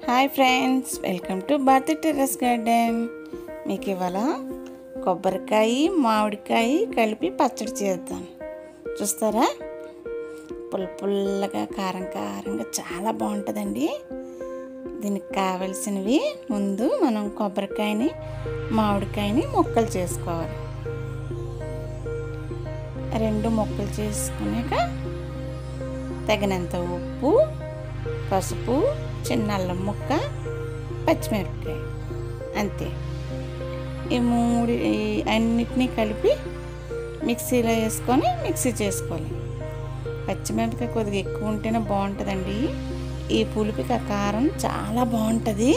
Hi friends, welcome to Bharati terrace garden. మీకు ఇవాళ కొబ్బరికాయ మామిడికాయ కలిపి పచ్చడి చేద్దాం. చూస్తారా? పుల్లగా కారం కారంగా చాలా బాగుంటుందండి. దీనికి కావలసినవి ముందు మనం కొబ్బరికాయని మామిడికాయని ముక్కలు చేసుకోవాలి. 2 ముక్కలు చేసుకున్నాక తగినంత ఉప్పు, పసుపు, చిన్న అల్లం ముక్క, పచ్చిమిరపకాయ, అంతే. ఈ 3 అన్నిటినీ కలిపి మిక్సీలో వేసుకొని మిక్సీ చేసుకోవాలి. పచ్చిమిరపకాయ కొద్దిగా ఎక్కువ ఉంటేనే బాగుంటుందండి. ఈ పులుపుకి కారం చాలా బాగుంటుంది.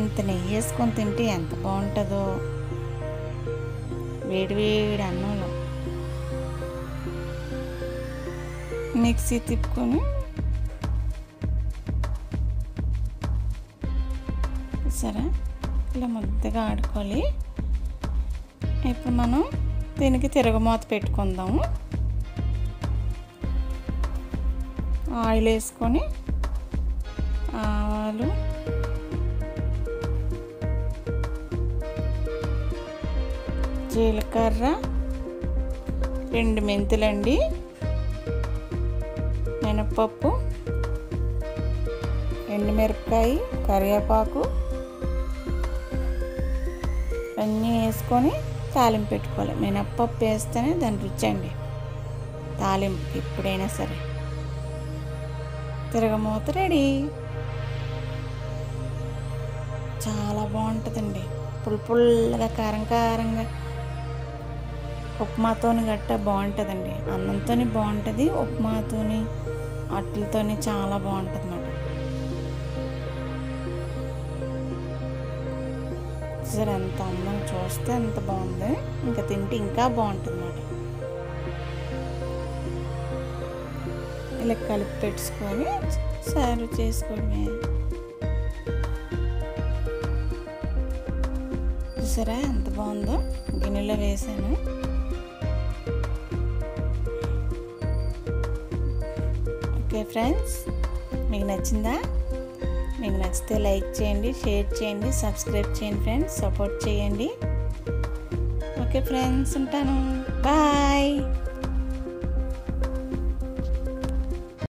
ఇంత నెయ్యి వేసుకొని తింటే ఎంత బాగుంటుందో. వేడి వేడి అన్నంలో మిక్సీ తిప్పుకొని సరే ఇలా ముద్దగా ఆడుకోవాలి. ఇప్పుడు మనం దీనికి తిరగమాత పెట్టుకుందాము. ఆయిల్ వేసుకొని ఆవాలు, జీలకర్ర, 2 మెంతులండి, మినపప్పు, ఎండుమిరపకాయ, కరివేపాకు అన్నీ వేసుకొని తాలింపు పెట్టుకోవాలి. మినపప్పు వేస్తేనే దాని రుచి అండి తాలింపు ఎప్పుడైనా సరే. తిరగమూత రెడీ. చాలా బాగుంటుందండి. పుల్లగా కారం కారంగా ఉప్మాతోని గట్ట బాగుంటుందండి. అన్నంతో బాగుంటుంది, ఉప్మాతోని అట్లతోని చాలా బాగుంటుంది అన్నమాట. సరే, ఎంత అందం చూస్తే ఎంత బాగుంది, ఇంకా తింటే ఇంకా బాగుంటుంది అన్నమాట. ఇలా కలిపి పెట్టుకొని సర్వ్ చేసుకోవడమే. చూసారా ఎంత బాగుందో? గిన్నెలో వేసాను. ఓకే ఫ్రెండ్స్, మీకు నచ్చిందా? మీకు నచ్చితే లైక్ చేయండి, షేర్ చేయండి, సబ్స్క్రైబ్ చేయండి ఫ్రెండ్స్, సపోర్ట్ చేయండి. ఓకే ఫ్రెండ్స్, ఉంటాను. బాయ్.